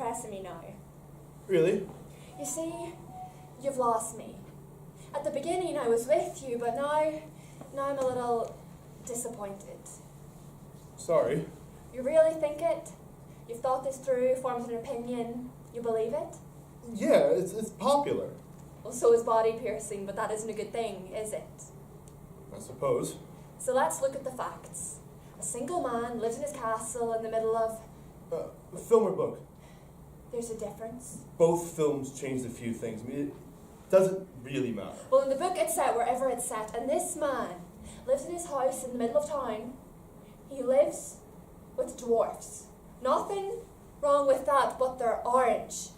depressing me now. Really? You see, you've lost me. At the beginning I was with you, but now I'm a little disappointed. Sorry. You really think it? You've thought this through, formed an opinion, you believe it? Yeah, it's popular. Well, so is body piercing, but that isn't a good thing, is it? I suppose. So let's look at the facts. A single man lives in his castle in the middle of... Film or book? There's a difference. Both films changed a few things. I mean, it doesn't really matter. Well, in the book it's set wherever it's set, and this man lives in his house in the middle of town. He lives with dwarfs. Nothing wrong with that, but they're orange.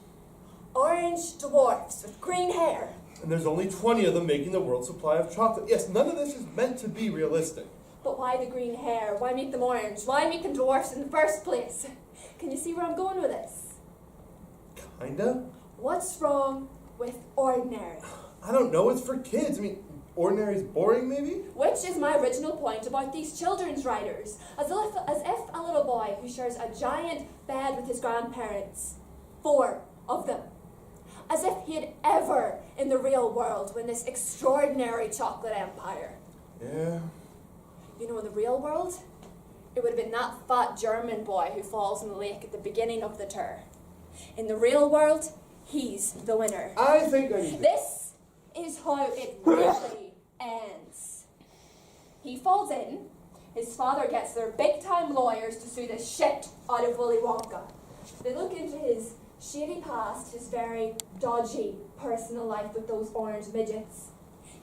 Orange dwarfs with green hair. And there's only 20 of them making the world's supply of chocolate. Yes, none of this is meant to be realistic. But why the green hair? Why make them orange? Why make them dwarfs in the first place? Can you see where I'm going with this? Kinda? What's wrong with ordinary? I don't know, it's for kids. I mean, ordinary's boring, maybe? Which is my original point about these children's writers. As if a little boy who shares a giant bed with his grandparents, 4 of them, as if he had ever in the real world win this extraordinary chocolate empire. Yeah. You know, in the real world, it would have been that fat German boy who falls in the lake at the beginning of the tour. In the real world, he's the winner. I think I need to... This is how it really ends. He falls in, his father gets their big-time lawyers to sue the shit out of Willy Wonka. They look into his shady past, his very dodgy personal life with those orange midgets.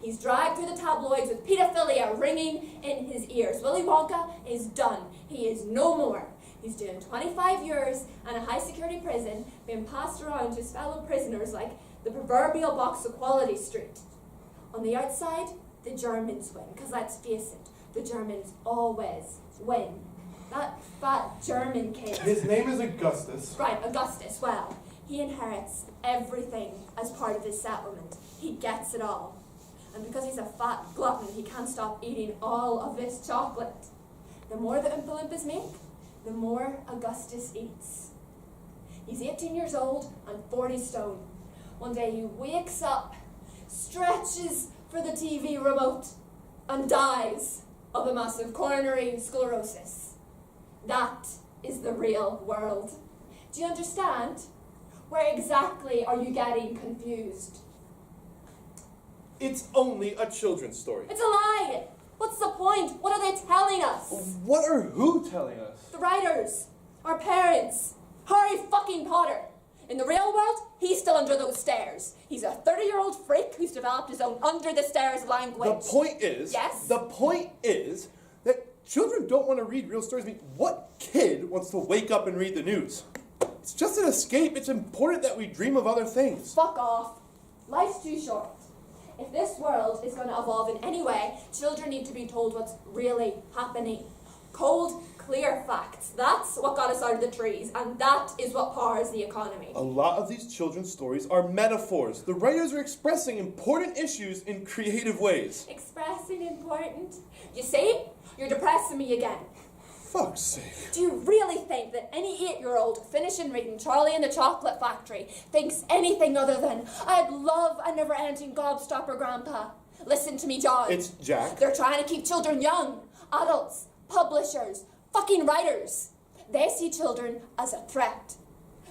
He's dragged through the tabloids with pedophilia ringing in his ears. Willy Wonka is done. He is no more. He's doing 25 years in a high-security prison, being passed around to his fellow prisoners like the proverbial box of Quality Street. On the outside, the Germans win, because let's face it, the Germans always win. That fat German kid. His name is Augustus. Right, Augustus. Well, he inherits everything as part of his settlement. He gets it all. And because he's a fat glutton, he can't stop eating all of this chocolate. The more the Oompa Loompas make, the more Augustus eats. He's 18 years old and 40 stone. One day he wakes up, stretches for the TV remote, and dies of a massive coronary sclerosis. That is the real world. Do you understand? Where exactly are you getting confused? It's only a children's story. It's a lie! What's the point? What are they telling us? What are who telling us? The writers, our parents, Harry fucking Potter. In the real world, he's still under those stairs. He's a 30-year-old freak who's developed his own under-the-stairs language. The point is... Yes? The point is that children don't want to read real stories. I mean, what kid wants to wake up and read the news? It's just an escape. It's important that we dream of other things. Fuck off. Life's too short. If this world is going to evolve in any way, children need to be told what's really happening. Cold, clear facts. That's what got us out of the trees, and that is what powers the economy. A lot of these children's stories are metaphors. The writers are expressing important issues in creative ways. Expressing important? You see? You're depressing me again. Fuck's sake. Do you really think that any 8-year-old finishing reading Charlie and the Chocolate Factory thinks anything other than, I'd love a never-ending gobstopper, Grandpa? Listen to me, John. It's Jack. They're trying to keep children young. Adults, publishers, fucking writers. They see children as a threat.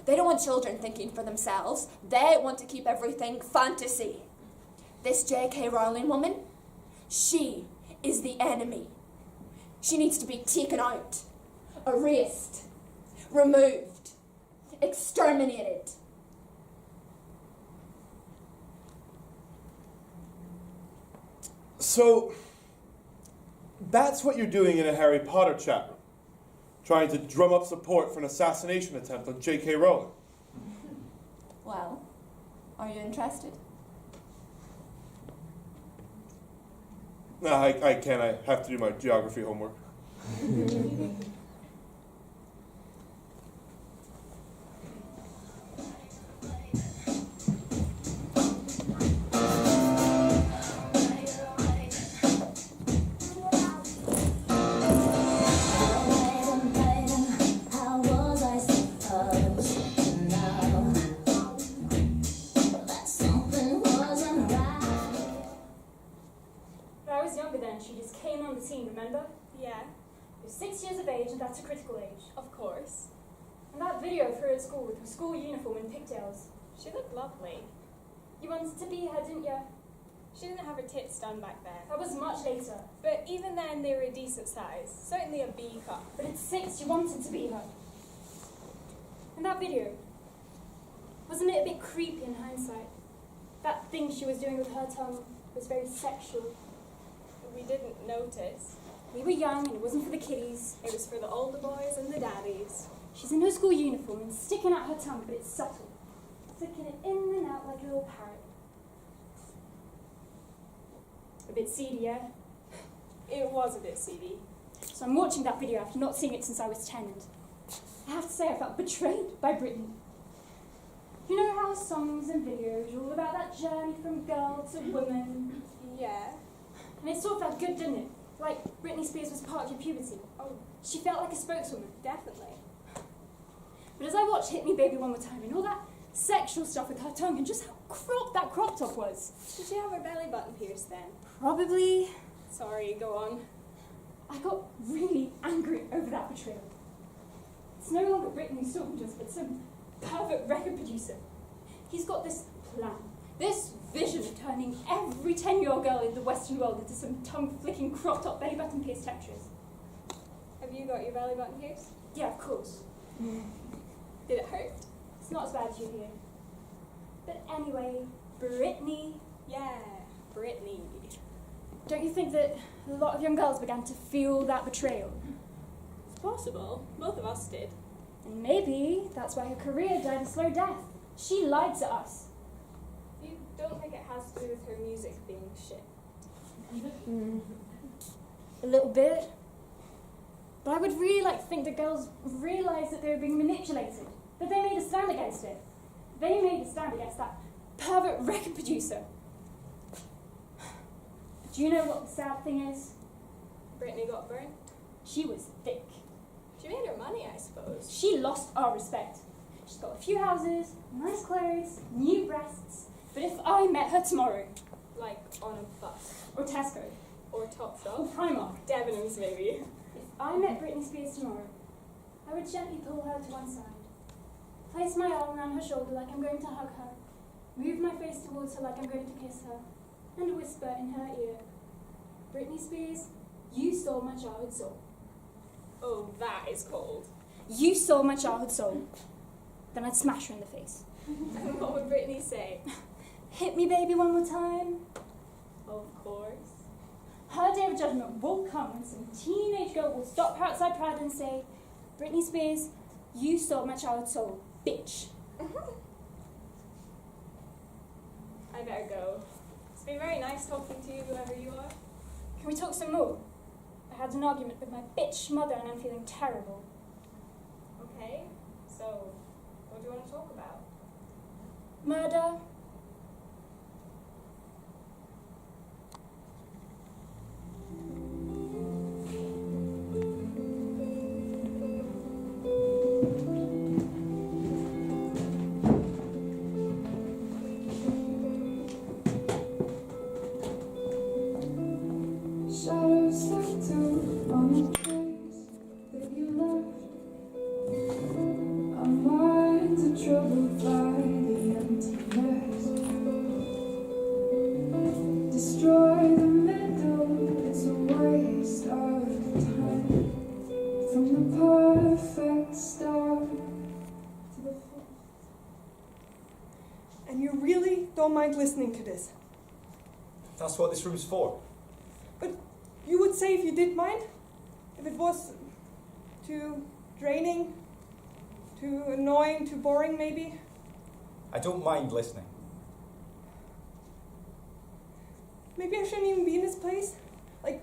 They don't want children thinking for themselves. They want to keep everything fantasy. This J.K. Rowling woman, she is the enemy. She needs to be taken out, erased, removed, exterminated. So, that's what you're doing in a Harry Potter chat room, trying to drum up support for an assassination attempt on J.K. Rowling. Well, are you interested? No, I can't. I have to do my geography homework. How was I supposed to know? 6 years of age, and that's a critical age. Of course. And that video of her at school with her school uniform and pigtails. She looked lovely. You wanted to be her, didn't you? She didn't have her tits done back then. That was much later. But even then, they were a decent size. Certainly a B cup. But at 6, you wanted to be her. And that video, wasn't it a bit creepy in hindsight? That thing she was doing with her tongue was very sexual. We didn't notice. We were young and it wasn't for the kiddies. It was for the older boys and the daddies. She's in her school uniform and sticking out her tongue, but it's subtle. Flicking it in and out like a little parrot. A bit seedy, yeah? It was a bit seedy. So I'm watching that video after not seeing it since I was 10, and I have to say I felt betrayed by Britney. You know how songs and videos are all about that journey from girl to woman? Yeah. And it sort of felt good, didn't it? Like Britney Spears was part of your puberty. Oh, She felt like a spokeswoman. definitely. But as I watched Hit Me Baby One More Time and all that sexual stuff with her tongue and just how cropped that crop top was. Did she have her belly button pierced then? Probably. Sorry, go on. I got really angry over that betrayal. It's no longer Britney who's talking to us, but some pervert record producer. He's got this plan, this vision of turning every 10-year-old girl in the Western world into some tongue-flicking, crop-top, belly button pierced tetras. Have you got your belly button pierced? Yeah, of course. Did it hurt? It's not as bad as you hear. But anyway, Britney, Yeah, Britney. don't you think that a lot of young girls began to feel that betrayal? It's possible. Both of us did. And maybe that's why her career died a slow death. She lied to us. You don't think it has to do with her music being shit? A little bit. But I would really like to think that girls realised that they were being manipulated, that they made a stand against it. They made a stand against that pervert record producer. Do you know what the sad thing is? Britney got burnt. She was thick. She made her money, I suppose. She lost our respect. She's got a few houses, nice clothes, new breasts. But if I met her tomorrow, Like on a bus. or Tesco, Or or Topshop. Primark, Debenhams, maybe. if I met Britney Spears tomorrow, I would gently pull her to one side, place my arm around her shoulder like I'm going to hug her, move my face towards her like I'm going to kiss her, and whisper in her ear, Britney Spears, you stole my childhood soul. Oh, that is cold. You stole my childhood soul. Then I'd smash her in the face. And what would Britney say? Hit me, baby, one more time. Of course. Her day of judgment will come when some teenage girl will stop her outside Pride and say, Britney Spears, you stole my childhood soul, bitch. I better go. It's been very nice talking to you, whoever you are. Can we talk some more? I had an argument with my bitch mother and I'm feeling terrible. Okay, so what do you want to talk about? Murder. Shadows left on the place that you left. Our minds are troubled by the emptiness. Destroy the middle, it's a waste of time. From the perfect start to the fall. And you really don't mind listening to this? That's what this room's for. But you would say if you did mind? If it was too draining, too annoying, too boring maybe? I don't mind listening. Maybe I shouldn't even be in this place? Like,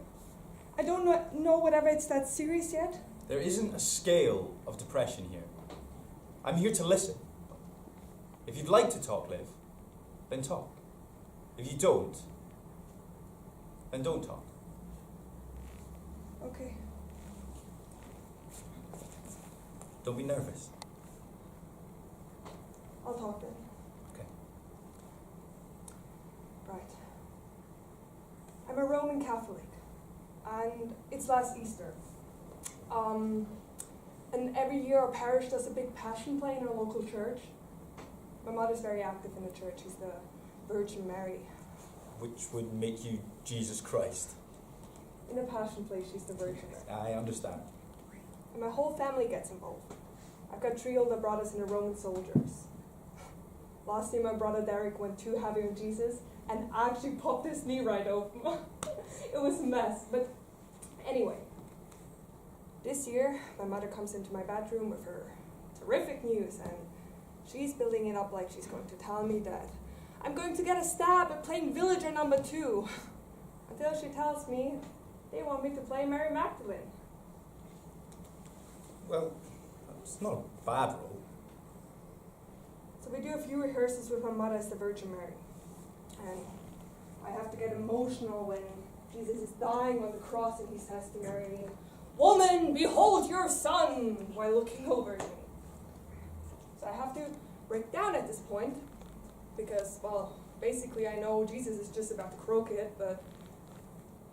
I don't know whether it's that serious yet. There isn't a scale of depression here. I'm here to listen. If you'd like to talk, Liv, then talk. If you don't, then don't talk. Okay. Don't be nervous. I'll talk then. Okay. Right. I'm a Roman Catholic, and it's last Easter. And every year our parish does a big passion play in our local church. My mother's very active in the church. She's the Virgin Mary. Which would make you Jesus Christ. In the passion play, she's the Virgin Mary. I understand. And my whole family gets involved. I've got 3 older brothers and the Roman soldiers. Last year my brother Derek went too heavy on Jesus and actually popped his knee right open. It was a mess. But anyway, this year my mother comes into my bedroom with her terrific news, and she's building it up like she's going to tell me that I'm going to get a stab at playing villager number 2. Until she tells me they want me to play Mary Magdalene. Well, it's not a bad role. So we do a few rehearsals with my mother as the Virgin Mary. And I have to get emotional when Jesus is dying on the cross and he says to Mary, "Woman, behold your son," while looking over at me. So I have to break down at this point because, well, basically I know Jesus is just about to croak it, but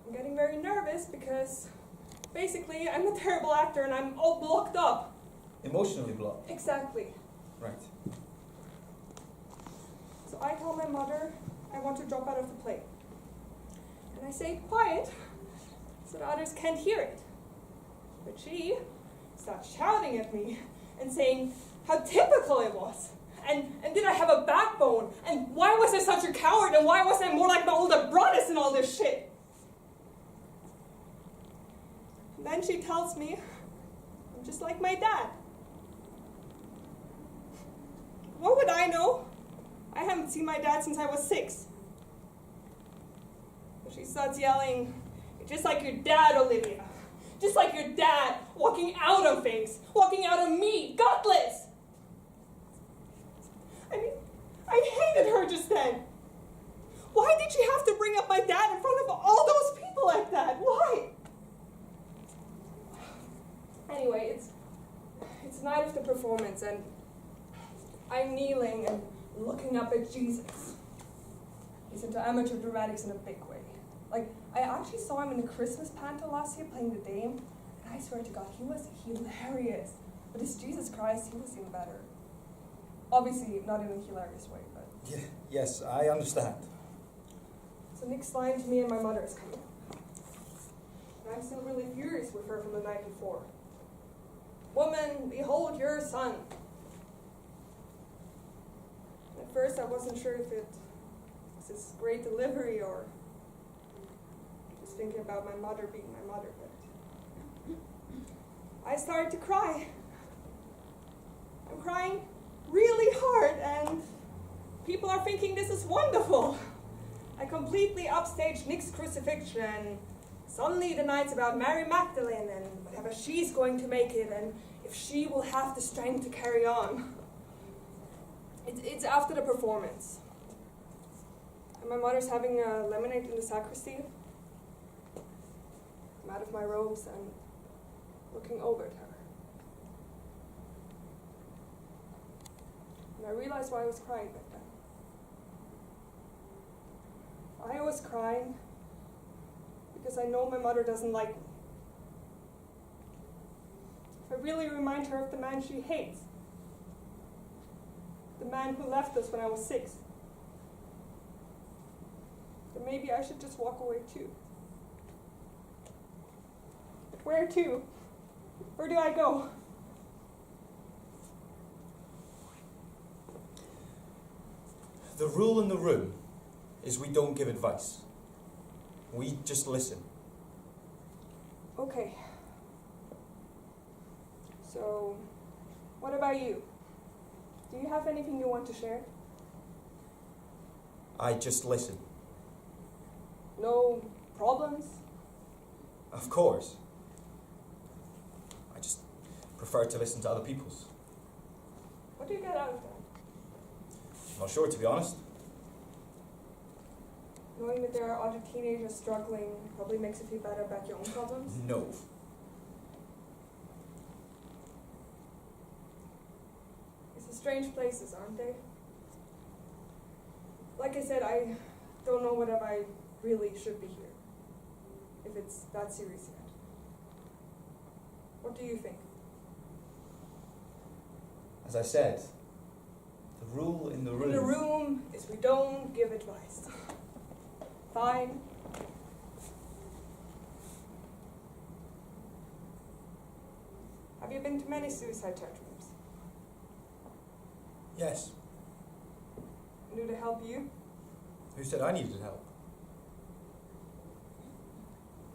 I'm getting very nervous because basically I'm a terrible actor and I'm all blocked up. Emotionally blocked. Exactly. Right. So I tell my mother I want to drop out of the play. And I say it quiet so the others can't hear it. But she starts shouting at me and saying how typical it was. And did I have a backbone? And why was I such a coward? And why was I more like my older brothers and all this shit? And then she tells me I'm just like my dad. What would I know? I haven't seen my dad since I was 6. But she starts yelling, "You're just like your dad, Olivia. Just like your dad, walking out on things, walking out on me, gutless." I mean, I hated her just then. Why did she have to bring up my dad in front of all those people like that? Why? Anyway, it's the night of the performance, and I'm kneeling and looking up at Jesus. He's into amateur dramatics in a big way. Like, I actually saw him in the Christmas panto last year playing the Dame, and I swear to God, he was hilarious. But as Jesus Christ, he was even better. Obviously, not in a hilarious way, but... Yeah, yes, I understand. So next line to me and my mother is coming. And I'm still really furious with her from the night before. "Woman, behold your son." At first I wasn't sure if it was this great delivery or just thinking about my mother being my mother, but I started to cry. I'm crying really hard and people are thinking this is wonderful. I completely upstaged Nick's crucifixion and suddenly the night's about Mary Magdalene and whatever she's going to make it and if she will have the strength to carry on. It's after the performance. And my mother's having a lemonade in the sacristy. I'm out of my robes and looking over at her. And I realized why I was crying back then. I was crying because I know my mother doesn't like me. I really remind her of the man she hates. The man who left us when I was 6. But maybe I should just walk away too. Where to? Where do I go? The rule in the room is we don't give advice. We just listen. Okay. So, what about you? Do you have anything you want to share? I just listen. No problems? Of course. I just prefer to listen to other people's. What do you get out of that? I'm not sure, to be honest. Knowing that there are other teenagers struggling probably makes you feel better about your own problems? No. It's strange places, aren't they? Like I said, I don't know whether I really should be here. If it's that serious yet. What do you think? As I said, the rule in the room... In the room is we don't give advice. Fine. Have you been to many suicide chatrooms? Yes. And do they help you? Who said I needed help?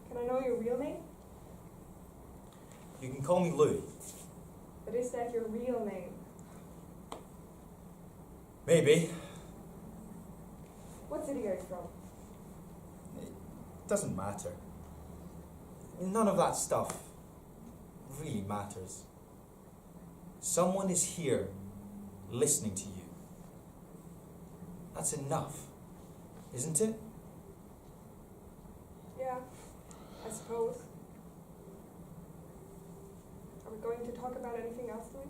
Can I know your real name? You can call me Louis. But is that your real name? Maybe. What city are you from? It doesn't matter. None of that stuff really matters. Someone is here listening to you. That's enough, isn't it? Yeah, I suppose. Are we going to talk about anything else, Louis?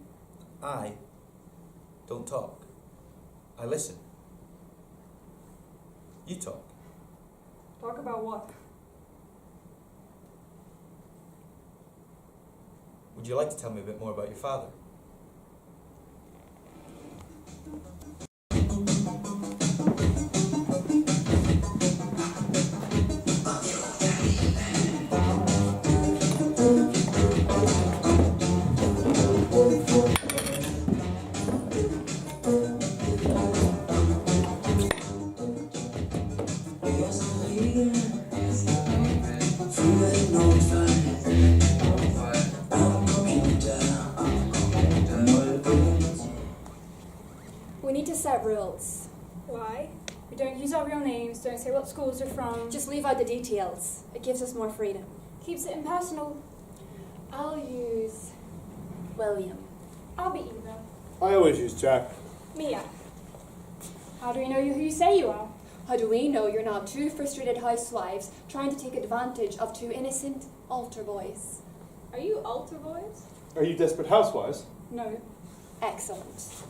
I don't talk. I listen. You talk. Talk about what? Would you like to tell me a bit more about your father? We need to set rules. Why? We don't use our real names, don't say what schools we're from. Just leave out the details. It gives us more freedom. Keeps it impersonal. I'll use William. I'll be Eva. I always use Jack. Mia. How do we know who you say you are? How do we know you're not two frustrated housewives trying to take advantage of two innocent altar boys? Are you altar boys? Are you desperate housewives? No. Excellent.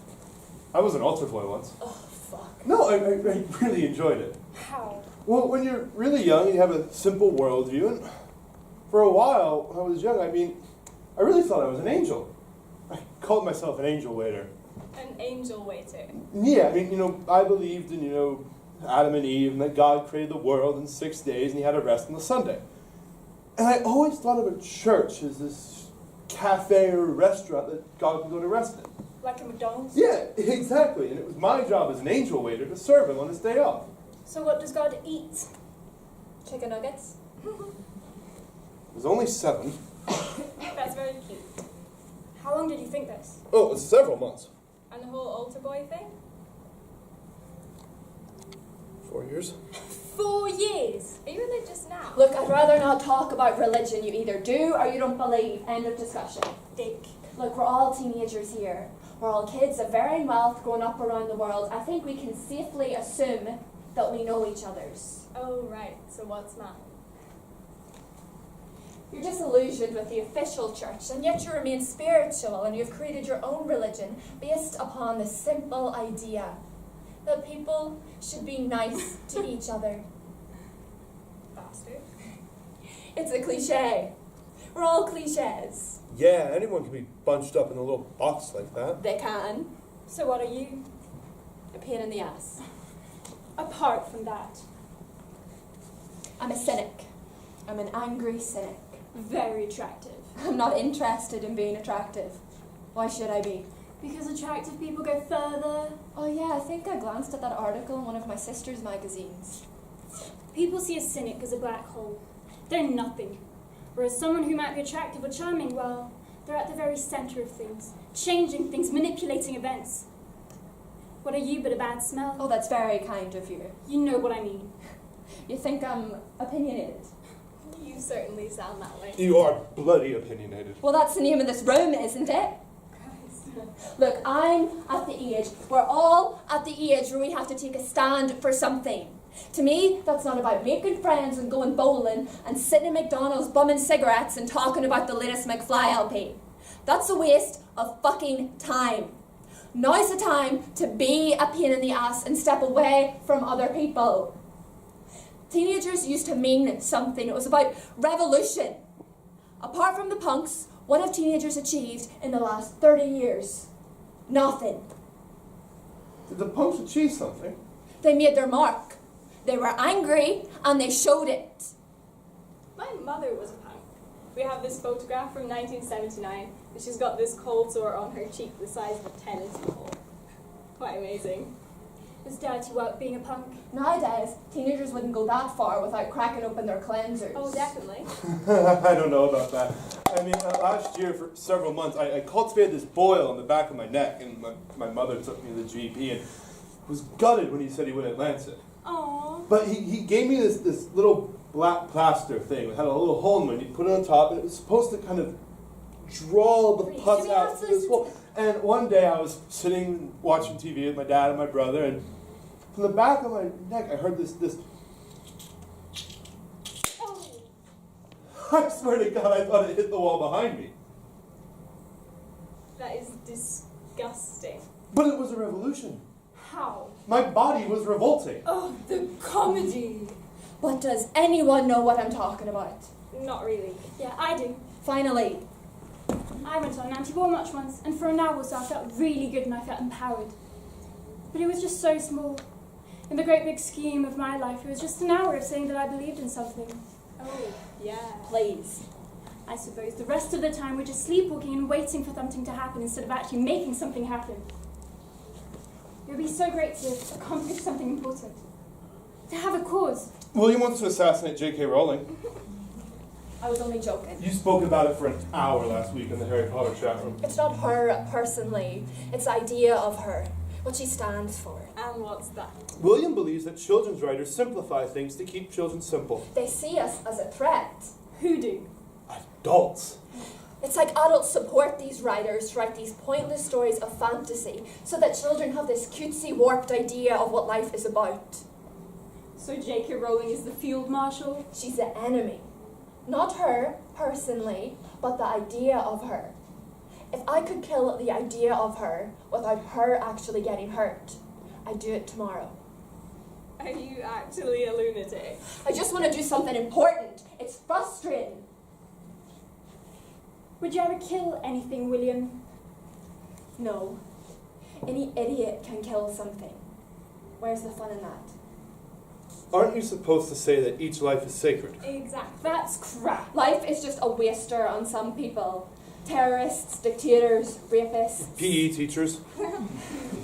I was an altar boy once. Oh, fuck. No, I really enjoyed it. How? Well, when you're really young, you have a simple worldview, and for a while, when I was young, I really thought I was an angel. I called myself an angel waiter. An angel waiter. Yeah, I believed in, Adam and Eve, and that God created the world in 6 days, and he had a rest on the Sunday. And I always thought of a church as this cafe or restaurant that God could go to rest in. Like a McDonald's? Yeah, exactly. And it was my job as an angel waiter to serve him on his day off. So what does God eat? Chicken nuggets? There's only 7. That's very cute. How long did you think this? Oh, it was several months. And the whole altar boy thing? 4 years. 4 years! Are you religious now? Look, I'd rather not talk about religion. You either do or you don't believe. End of discussion. Dick. Look, we're all teenagers here. We're all kids of varying wealth growing up around the world. I think we can safely assume that we know each other's. Oh, right. So what's mine? You're disillusioned with the official church, and yet you remain spiritual, and you've created your own religion based upon the simple idea that people should be nice to each other. Bastard. It's a cliche. We're all cliches. Yeah, anyone can be bunched up in a little box like that. They can. So what are you? A pain in the ass. Apart from that. I'm a cynic. I'm an angry cynic. Very attractive. I'm not interested in being attractive. Why should I be? Because attractive people go further. Oh yeah, I think I glanced at that article in one of my sister's magazines. People see a cynic as a black hole. They're nothing. Whereas someone who might be attractive or charming, well, they're at the very center of things, changing things, manipulating events. What are you but a bad smell? Oh, that's very kind of you. You know what I mean. You think I'm opinionated? You certainly sound that way. You are bloody opinionated. Well, that's the name of this room, isn't it? Look, I'm at the age, we're all at the age where we have to take a stand for something. To me, that's not about making friends and going bowling and sitting at McDonald's bumming cigarettes and talking about the latest McFly LP. That's a waste of fucking time. Now's the time to be a pain in the ass and step away from other people. Teenagers used to mean something. It was about revolution. Apart from the punks, What have teenagers achieved in the last 30 years? Nothing. Did the punks achieve something? They made their mark. They were angry and they showed it. My mother was a punk. We have this photograph from 1979, and she's got this cold sore on her cheek the size of a tennis ball. Quite amazing. Was Dad you out being a punk? Nowadays, teenagers wouldn't go that far without cracking open their cleansers. Oh, definitely. I don't know about that. I mean, last year for several months, I cultivated this boil on the back of my neck, and my mother took me to the GP and was gutted when he said he wouldn't lance it. Aww. But he gave me this little black plaster thing. It had a little hole in it. He'd put it on top, and it was supposed to kind of draw the pus out through this hole. And one day I was sitting watching TV with my dad and my brother, and from the back of my neck I heard this. Oh. I swear to God, I thought it hit the wall behind me. That is disgusting. But it was a revolution. How? My body was revolting. Oh, the comedy! But does anyone know what I'm talking about? Not really. Yeah, I do. Finally. I went on an anti-war march once, and for an hour or so I felt really good and I felt empowered. But it was just so small. In the great big scheme of my life, it was just an hour of saying that I believed in something. Oh, yeah. Please. I suppose the rest of the time we're just sleepwalking and waiting for something to happen instead of actually making something happen. It would be so great to accomplish something important. To have a cause. William wants to assassinate J.K. Rowling. I was only joking. You spoke about it for an hour last week in the Harry Potter chat room. It's not her personally. It's the idea of her. What she stands for. And what's that? William believes that children's writers simplify things to keep children simple. They see us as a threat. Who do? Adults. It's like adults support these writers to write these pointless stories of fantasy so that children have this cutesy, warped idea of what life is about. So J.K. Rowling is the field marshal? She's the enemy. Not her, personally, but the idea of her. If I could kill the idea of her without her actually getting hurt, I'd do it tomorrow. Are you actually a lunatic? I just want to do something important. It's frustrating. Would you ever kill anything, William? No. Any idiot can kill something. Where's the fun in that? Aren't you supposed to say that each life is sacred? Exactly. That's crap. Life is just a waster on some people. Terrorists, dictators, rapists. PE teachers.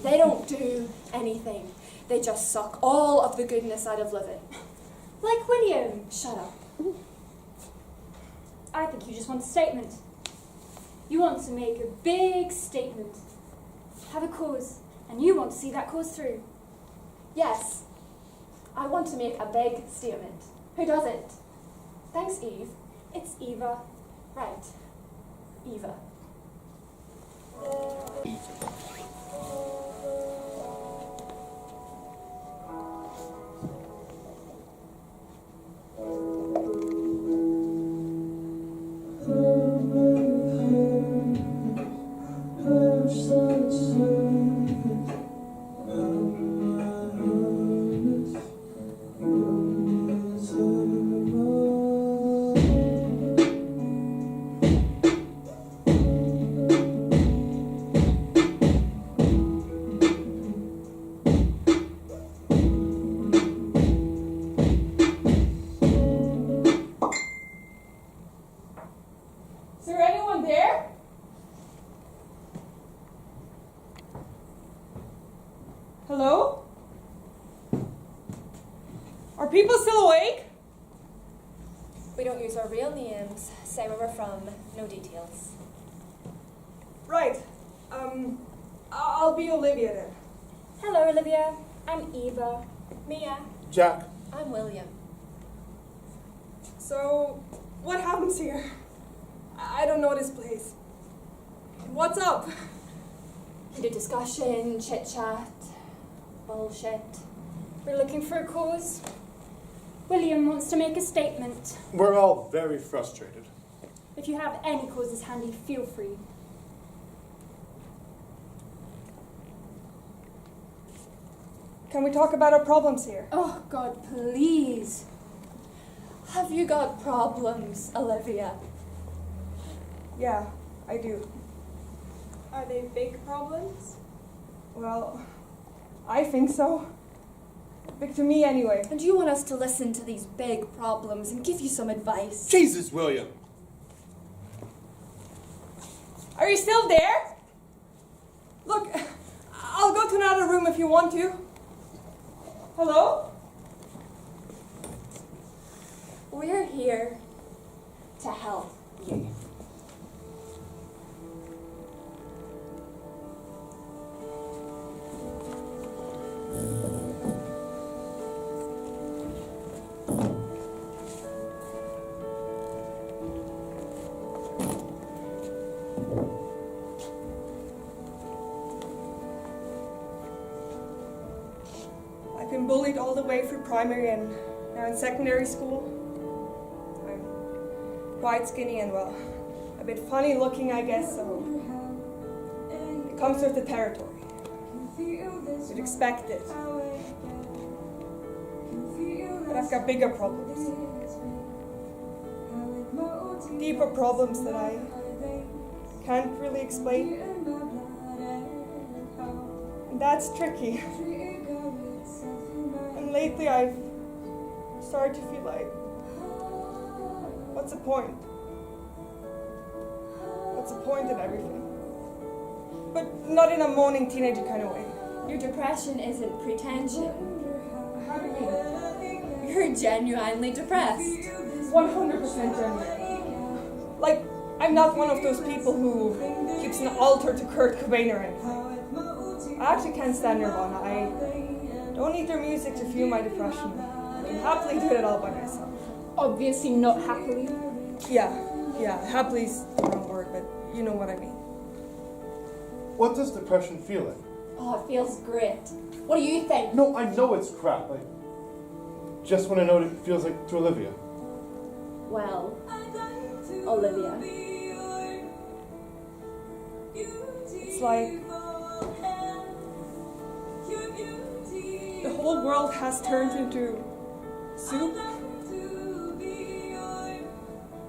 They don't do anything. They just suck all of the goodness out of living. Like William. Shut up. I think you just want a statement. You want to make a big statement. Have a cause, and you want to see that cause through. Yes. I want to make a big statement. Who doesn't? Thanks, Eve. It's Eva. Right. Eva. Is there anyone there? Hello? Are people still awake? We don't use our real names. Say where we're from. No details. Right. I'll be Olivia then. Hello, Olivia. I'm Eva. Mia. Jack. I'm William. So, what happens here? I don't know this place. What's up? We do discussion, chit-chat, bullshit. We're looking for a cause. William wants to make a statement. We're all very frustrated. If you have any causes handy, feel free. Can we talk about our problems here? Oh, God, please. Have you got problems, Olivia? Yeah, I do. Are they big problems? Well, I think so. Big to me anyway. And you want us to listen to these big problems and give you some advice? Jesus, William! Are you still there? Look, I'll go to another room if you want to. Hello? We're here to help you. I've been bullied all the way through primary and now in secondary school. I'm quite skinny and, well, a bit funny looking, I guess, so it comes with the territory. You'd expect it. But I've got bigger problems. Deeper problems that I can't really explain. And that's tricky. And lately I've started to feel like, what's the point? What's the point in everything? But not in a moaning teenager kind of way. Your depression isn't pretension. How do you mean? You're genuinely depressed. 100% genuine. Like, I'm not one of those people who keeps an altar to Kurt Cobain or anything. I actually can't stand Nirvana. I don't need their music to fuel my depression. I can happily do it all by myself. Obviously not happily. Yeah, happily is the wrong word, but you know what I mean. What does depression feel like? Oh, it feels great. What do you think? No, I know it's crap. Like, just want to know what it feels like to Olivia. Well, Olivia. It's like the whole world has turned into soup.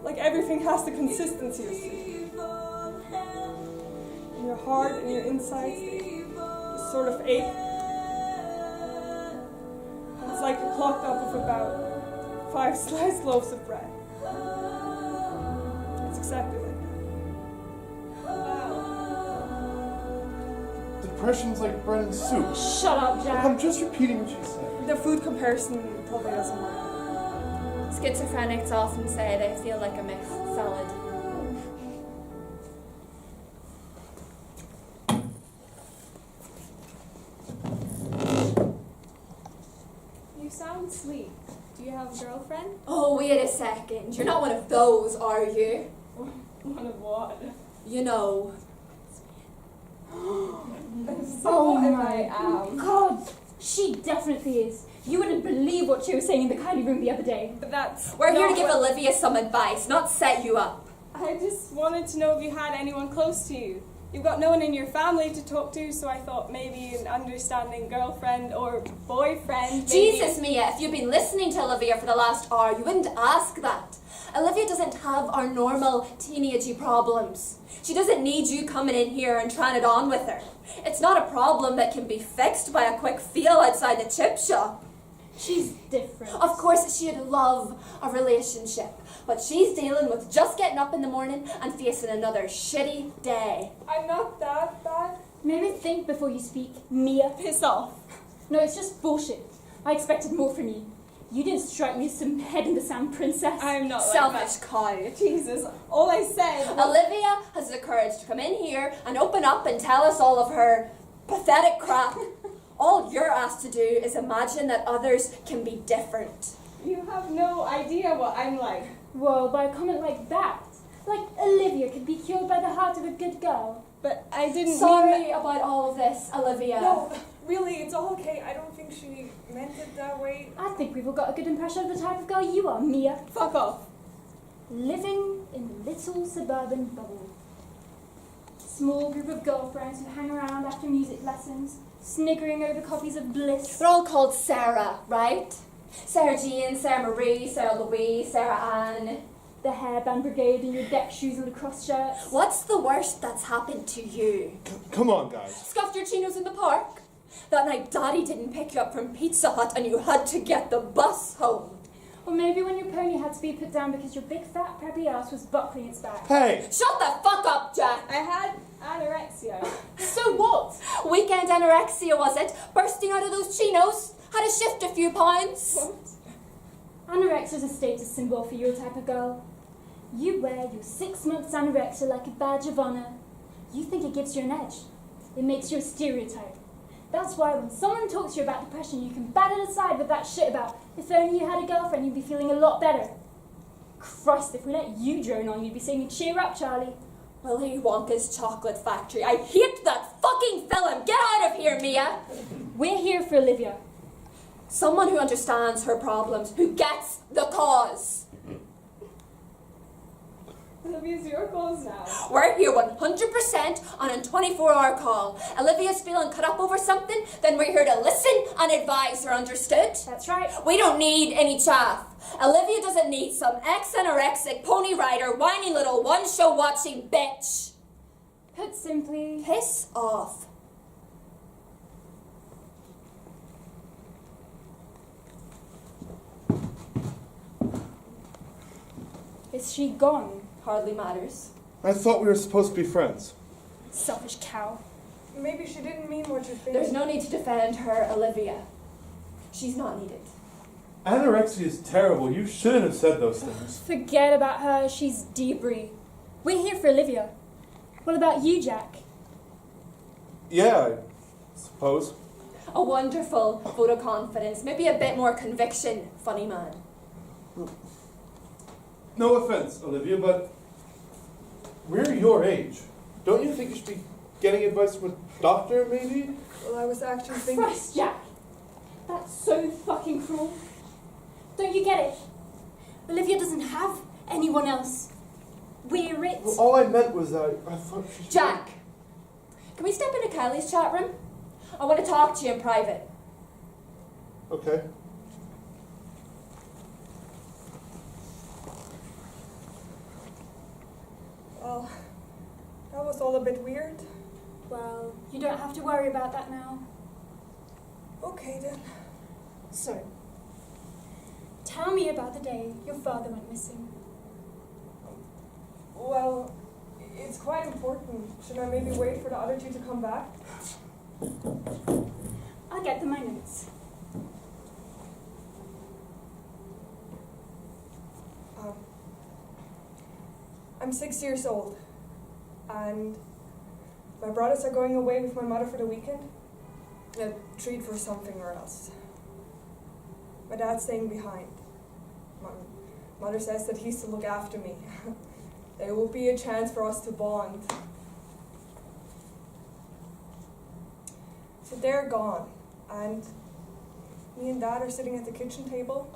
Like everything has the consistency of soup. And your heart and your insides, they sort of ache. And it's like you're clogged up with about 5 sliced loaves of bread. It's exactly like that. Depression's like bread and soup. Shut up, Jack. I'm just repeating what she said. The food comparison probably doesn't work. Schizophrenics often say they feel like a mixed salad. You sound sweet. Do you have a girlfriend? Oh, wait a second. You're not one of those, are you? One of what? You know. Oh my God, she definitely is. You wouldn't believe what she was saying in the Kylie room the other day. But that's... We're here to not give what- Olivia some advice, not set you up. I just wanted to know if you had anyone close to you. You've got no one in your family to talk to, so I thought maybe an understanding girlfriend or boyfriend. Maybe. Jesus, Mia, if you've been listening to Olivia for the last hour, you wouldn't ask that. Olivia doesn't have our normal teenagey problems. She doesn't need you coming in here and trying it on with her. It's not a problem that can be fixed by a quick feel outside the chip shop. She's different. Of course, she'd love a relationship, but she's dealing with just getting up in the morning and facing another shitty day. I'm not that bad. Maybe think before you speak, Mia. Piss off. No, it's just bullshit. I expected more from you. You didn't strike me as some head-in-the-sand princess. I'm not Selfish cow. like that. Jesus, all I said... Olivia has the courage to come in here and open up and tell us all of her pathetic crap. All you're asked to do is imagine that others can be different. You have no idea what I'm like. Well, by a comment like that, like Olivia could be cured by the heart of a good girl. But I didn't Sorry mean... about all of this, Olivia. No, really, it's all okay. I don't think she meant it that way. I think we've all got a good impression of the type of girl you are, Mia. Fuck off. Living in a little suburban bubble. Small group of girlfriends who hang around after music lessons, sniggering over copies of Bliss. They're all called Sarah, right? Sarah Jean, Sarah Marie, Sarah Louise, Sarah Ann. The hairband brigade and your deck shoes and lacrosse shirts. What's the worst that's happened to you? Come on, guys. Scuffed your chinos in the park? That night Daddy didn't pick you up from Pizza Hut and you had to get the bus home? Or maybe when your pony had to be put down because your big fat preppy ass was buckling its back. Hey! Shut the fuck up, Jack! I had anorexia. So what? Weekend anorexia, was it? Bursting out of those chinos? Had to shift a few pounds? Anorexia is a status symbol for your type of girl. You wear your 6 months anorexia like a badge of honor. You think it gives you an edge. It makes you a stereotype. That's why when someone talks to you about depression, you can bat it aside with that shit about, if only you had a girlfriend, you'd be feeling a lot better. Christ, if we let you drone on, you'd be singing Cheer Up, Charlie. Willy Wonka's Chocolate Factory. I hate that fucking film! Get out of here, Mia! We're here for Olivia. Someone who understands her problems, who gets the cause. Olivia's your cause now. We're here 100% on a 24-hour call. Olivia's feeling cut up over something, then we're here to listen and advise her, understood? That's right. We don't need any chaff. Olivia doesn't need some ex-anorexic, pony rider, whiny little one-show watching bitch. Put simply, Piss off. is she gone? Hardly matters. I thought we were supposed to be friends. Selfish cow. Maybe she didn't mean what you think. There's no need to defend her, Olivia. She's not needed. Anorexia is terrible. You shouldn't have said those things. Forget about her, she's debris. We're here for Olivia. What about you, Jack? Yeah, I suppose. A wonderful vote of confidence. Maybe a bit more conviction, funny man. No offense, Olivia, but we're your age. Don't you think you should be getting advice from a doctor, maybe? Well, I was actually thinking... Christ, Jack! That's so fucking cruel. Don't you get it? Olivia doesn't have anyone else. We're it. Well, all I meant was that I thought she should... Jack, can we step into Kelly's chat room? I want to talk to you in private. Okay. Well, that was all a bit weird. Well, you don't have to worry about that now. Okay then. So, tell me about the day your father went missing. Well, it's quite important. Should I maybe wait for the other two to come back? I'll get them my notes. I'm 6 years old, and my brothers are going away with my mother for the weekend. A treat for something or else. My dad's staying behind. My mother says that he's to look after me. There will be a chance for us to bond. So they're gone, and me and Dad are sitting at the kitchen table,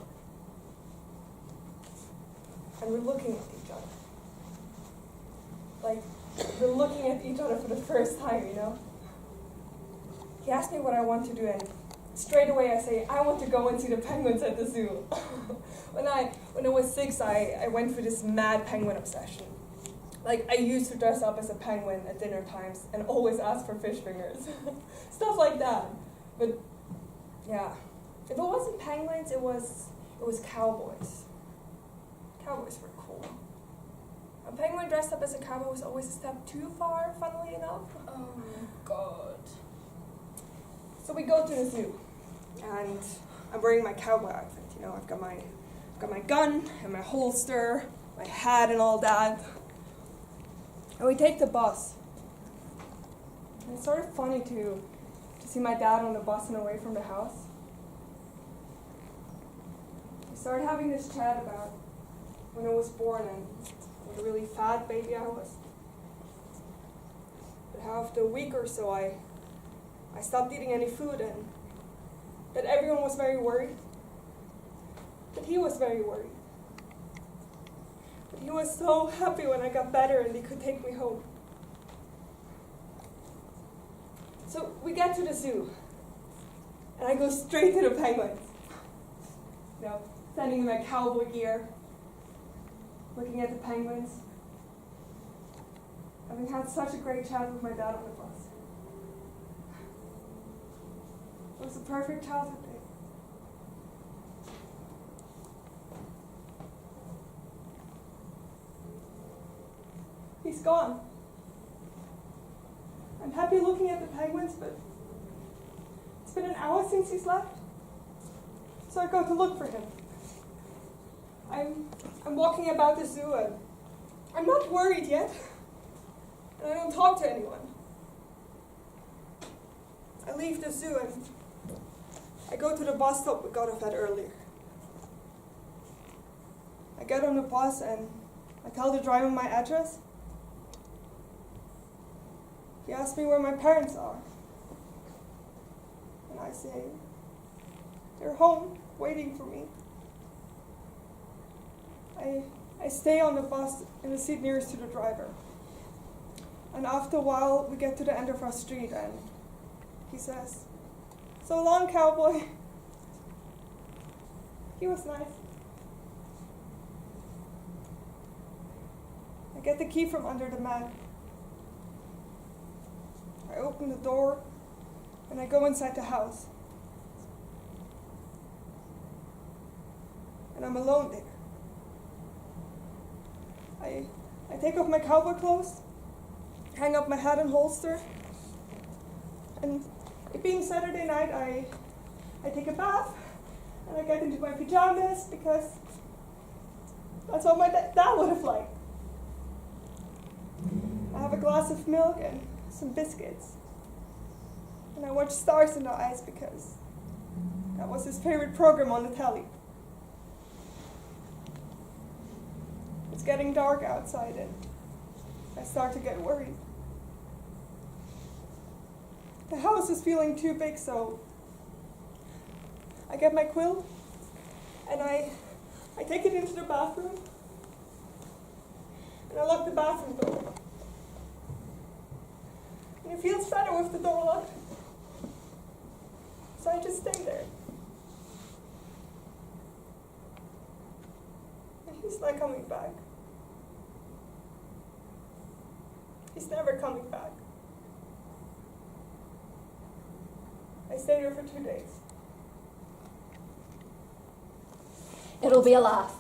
and we're looking at each other. Like, we're looking at each other for the first time, you know? He asked me what I want to do, and straight away I say, I want to go and see the penguins at the zoo. When I was 6, I went through this mad penguin obsession. Like, I used to dress up as a penguin at dinner times and always ask for fish fingers. Stuff like that. But, yeah. If it wasn't penguins, it was cowboys. Cowboys were cool. A penguin dressed up as a cowboy was always a step too far, funnily enough. Oh, God. So we go to the zoo, and I'm wearing my cowboy outfit. You know, I've got my gun and my holster, my hat and all that. And we take the bus. And it's sort of funny to see my dad on the bus and away from the house. We started having this chat about when I was born and what a really fat baby I was. But after a week or so, I stopped eating any food, and that everyone was very worried. That he was very worried. But he was so happy when I got better and they could take me home. So we get to the zoo, and I go straight to the penguins. You know, standing in my cowboy gear. looking at the penguins, having had such a great chat with my dad on the bus. It was a perfect childhood day. He's gone. I'm happy looking at the penguins, but it's been an hour since he's left. So I go to look for him. I'm walking about the zoo and I'm not worried yet. And I don't talk to anyone. I leave the zoo and I go to the bus stop we got off at earlier. I get on the bus and I tell the driver my address. He asks me where my parents are. And I say, they're home, waiting for me. I stay on the bus in the seat nearest to the driver. And after a while, we get to the end of our street and he says, "So long, cowboy." He was nice. I get the key from under the mat. I open the door and I go inside the house. And I'm alone there. I take off my cowboy clothes, hang up my hat and holster, and it being Saturday night, I take a bath and I get into my pajamas because that's what my dad would have liked. I have a glass of milk and some biscuits. And I watch Stars in the Eyes because that was his favorite program on the telly. It's getting dark outside and I start to get worried. The house is feeling too big, so I get my quilt and I take it into the bathroom and I lock the bathroom door. And it feels better with the door locked. So I just stay there. And he's not coming back. He's never coming back. I stayed there for 2 days. It'll be a laugh.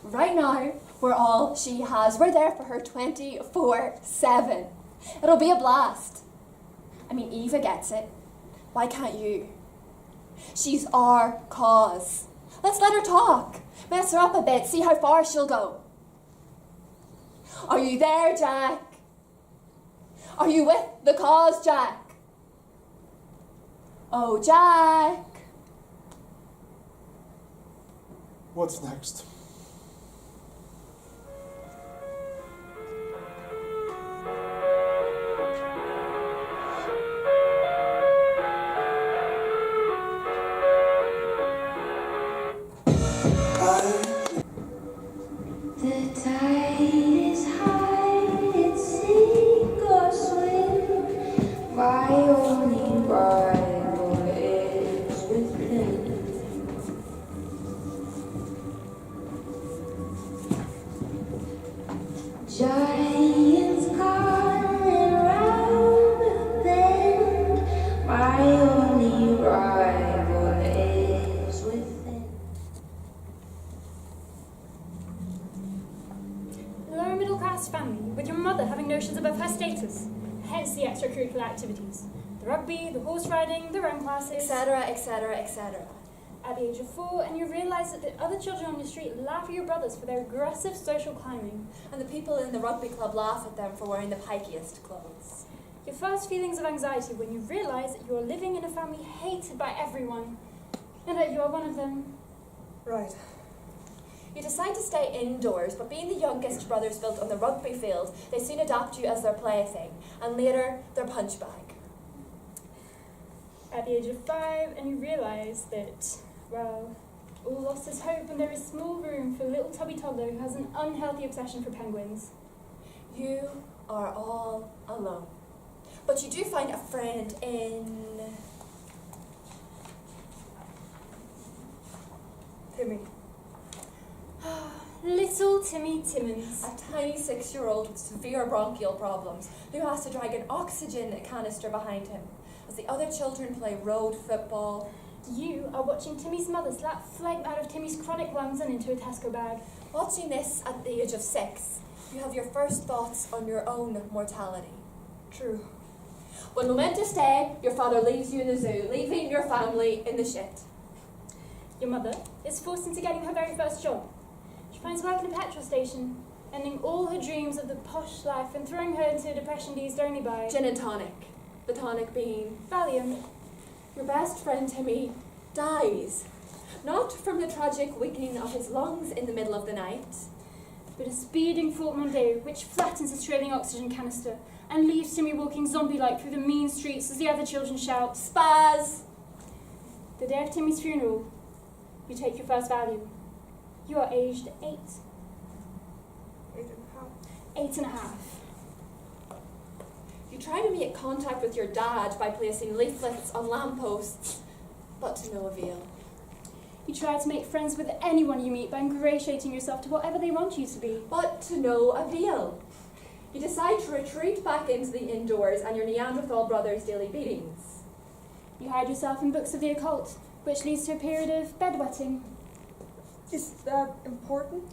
Right now, we're all she has. We're there for her 24/7. It'll be a blast. I mean, Eva gets it. Why can't you? She's our cause. Let's let her talk. Mess her up a bit, see how far she'll go. Are you there, Jack? Are you with the cause, Jack? Oh, Jack. What's next? The tide is high, it's sink or swim. My only rival is within. Giants coming round the bend. My only rival is within. Lower middle class family, with your mother having notions above her status. Hence the extracurricular activities. The rugby, the horse riding, the run classes, Etc., etc., etc. At the age of 4, and you realise that the other children on your street laugh at your brothers for their aggressive social climbing. And the people in the rugby club laugh at them for wearing the pikiest clothes. Your first feelings of anxiety when you realise that you are living in a family hated by everyone, and that you are one of them. Right. You decide to stay indoors, but being the youngest brothers built on the rugby field, they soon adopt you as their plaything, and later their punch bag. At the age of 5, and you realise that, well, all lost is hope, and there is small room for a little tubby toddler who has an unhealthy obsession for penguins. You are all alone. But you do find a friend in... Timmy. Little Timmy Timmins. A tiny 6-year-old with severe bronchial problems who has to drag an oxygen canister behind him as the other children play road football. You are watching Timmy's mother slap phlegm out of Timmy's chronic lungs and into a Tesco bag. Watching this at the age of 6, you have your first thoughts on your own mortality. True. One momentous day, your father leaves you in the zoo, leaving your family in the shit. Your mother is forced into getting her very first job. She finds work in a petrol station, ending all her dreams of the posh life and throwing her into a depression eased only by Gin and tonic. The tonic being Valium. your best friend Timmy dies. Not from the tragic weakening of his lungs in the middle of the night, But a speeding Fort Mondeo which flattens his trailing oxygen canister and leaves Timmy walking zombie-like through the mean streets as the other children shout, spaz. The day of Timmy's funeral, you take your first Valium. You are aged 8. 8.5. 8.5. You try to make contact with your dad by placing leaflets on lampposts, but to no avail. You try to make friends with anyone you meet by ingratiating yourself to whatever they want you to be. But to no avail. You decide to retreat back into the indoors and your Neanderthal brother's daily beatings. You hide yourself in books of the occult, which leads to a period of bedwetting. Is that important?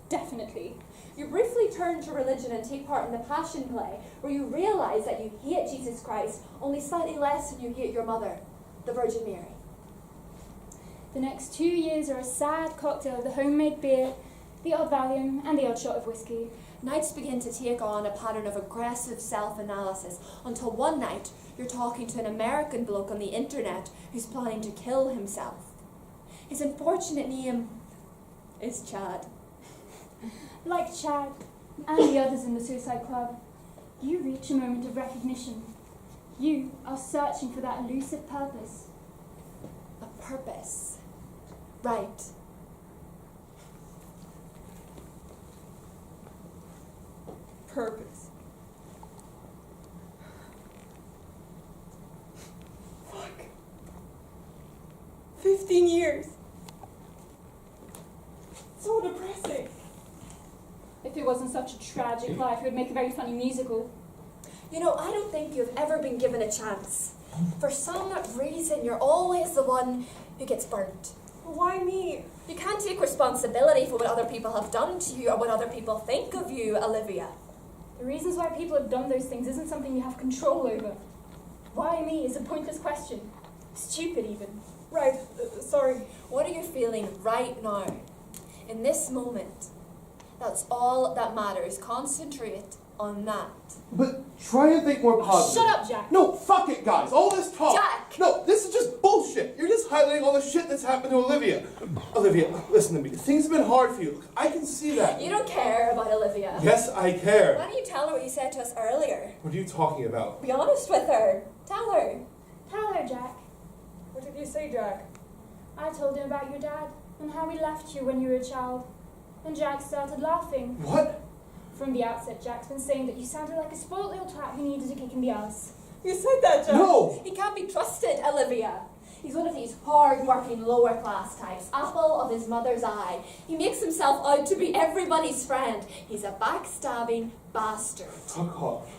Definitely. You briefly turn to religion and take part in the Passion Play, where you realise that you hate Jesus Christ only slightly less than you hate your mother, the Virgin Mary. The next 2 years are a sad cocktail of the homemade beer, the odd Valium, and the odd shot of whiskey. Nights begin to take on a pattern of aggressive self-analysis until one night you're talking to an American bloke on the internet who's planning to kill himself. His unfortunate name is Chad. Like Chad and the others in the Suicide Club, you reach a moment of recognition. You are searching for that elusive purpose. A purpose. Right. Purpose. Fuck. 15 years. So depressing. If it wasn't such a tragic life, it would make a very funny musical. You know, I don't think you've ever been given a chance. For some reason, you're always the one who gets burnt. Why me? You can't take responsibility for what other people have done to you or what other people think of you, Olivia. The reasons why people have done those things isn't something you have control over. Why me is a pointless question. Stupid, even. Right, sorry. What are you feeling right now? In this moment? That's all that matters. Concentrate on that. But try and think more positive. Shut up, Jack! No, fuck it, guys. All this talk. Jack! No, this is just bullshit. You're just highlighting all the shit that's happened to Olivia. Olivia, listen to me. Things have been hard for you. Look, I can see that. You don't care about Olivia. Yes, I care. Why don't you tell her what you said to us earlier? What are you talking about? Be honest with her. Tell her. Tell her, Jack. What did you say, Jack? I told him about your dad and how he left you when you were a child. And Jack started laughing. What? From the outset, Jack's been saying that you sounded like a spoiled little twat who needed a kick in the ass. You said that, Jack. No! He can't be trusted, Olivia. He's one of these hard-working lower-class types, apple of his mother's eye. He makes himself out to be everybody's friend. He's a backstabbing bastard. Fuck off.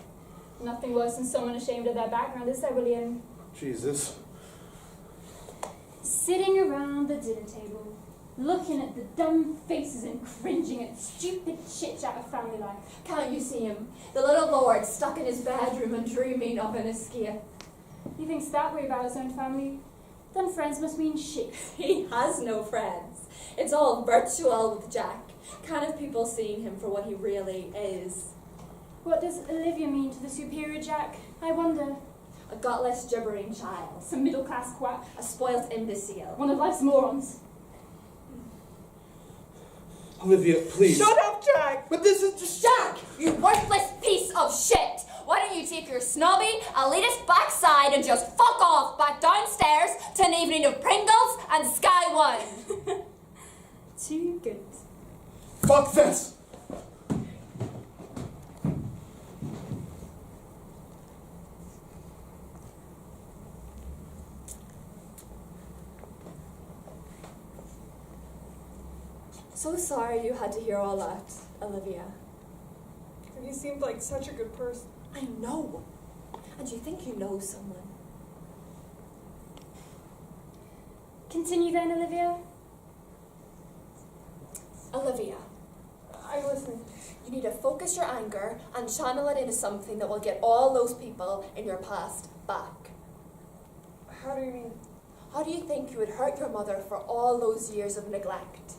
Nothing worse than someone ashamed of their background, is there, William? Jesus. Sitting around the dinner table, looking at the dumb faces and cringing at stupid chit-chat of family life. Can't you see him? The little lord stuck in his bedroom and dreaming of an escape. He thinks that way about his own family. Then friends must mean shit. He has no friends. It's all virtual with Jack. Kind of people seeing him for what he really is. What does Olivia mean to the superior Jack? I wonder. A gutless, gibbering child. Some middle-class quack. A spoilt imbecile. One of life's morons. Olivia, please. Shut up, Jack! But this is just... Jack, you worthless piece of shit! Why don't you take your snobby, elitist backside and just fuck off back downstairs to an evening of Pringles and Sky One? Too good. Fuck this! So sorry you had to hear all that, Olivia. And he seemed like such a good person. I know. And you think you know someone. Continue then, Olivia. Olivia, I'm listening. you need to focus your anger and channel it into something that will get all those people in your past back. How do you mean? How do you think you would hurt your mother for all those years of neglect?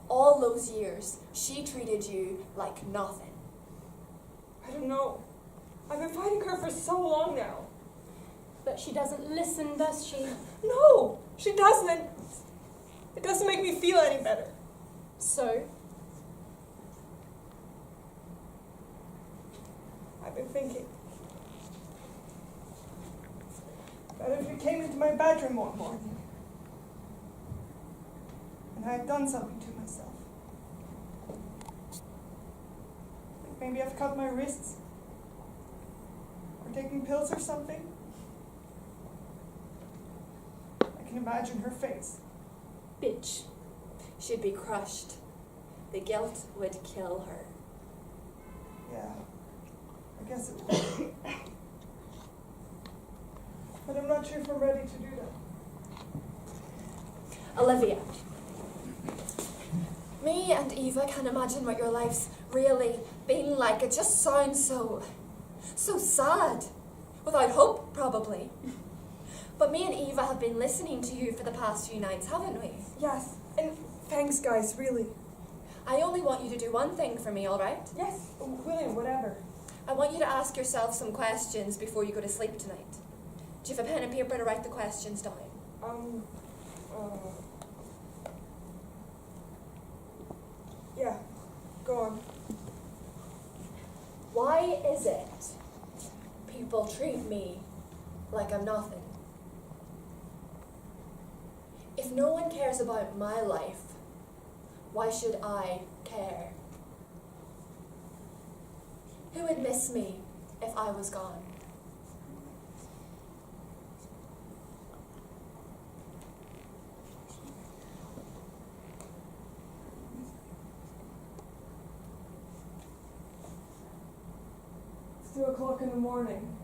All those years, she treated you like nothing. I don't know. I've been fighting her for so long now. But she doesn't listen, does she? No, she doesn't. It doesn't make me feel any better. So? I've been thinking that if you came into my bedroom one morning and I had done something to myself, like maybe I've cut my wrists or taken pills or something, I can imagine her face. Bitch. She'd be crushed. The guilt would kill her. Yeah, I guess it would. But I'm not sure if I'm ready to do that. Olivia, me and Eva can imagine what your life's really been like. It just sounds so sad. Without hope, probably. But me and Eva have been listening to you for the past few nights, haven't we? Yes, and thanks guys, really. I only want you to do one thing for me, all right? Yes, William, whatever. I want you to ask yourself some questions before you go to sleep tonight. Do you have a pen and paper to write the questions down? Yeah, go on. Why is it people treat me like I'm nothing? If no one cares about my life, why should I care? Who would miss me if I was gone? It's 2 o'clock in the morning.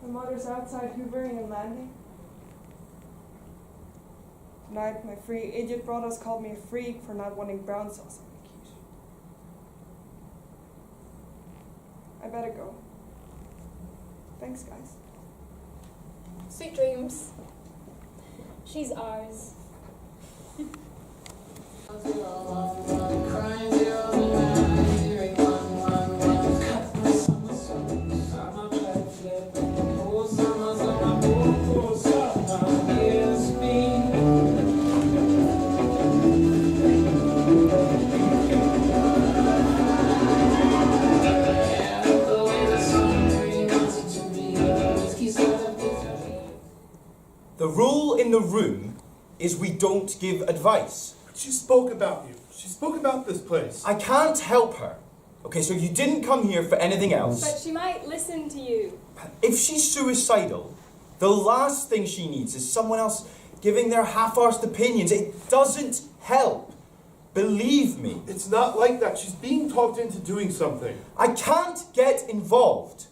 My mother's outside hoovering and landing. Tonight, my free idiot brothers called me a freak for not wanting brown sauce on my quiche. I better go. Thanks, guys. Sweet dreams. She's ours. The rule in the room is we don't give advice. She spoke about you. She spoke about this place. I can't help her. Okay, so you didn't come here for anything else. But she might listen to you. If she's suicidal, the last thing she needs is someone else giving their half-arsed opinions. It doesn't help. Believe me. It's not like that. She's being talked into doing something. I can't get involved.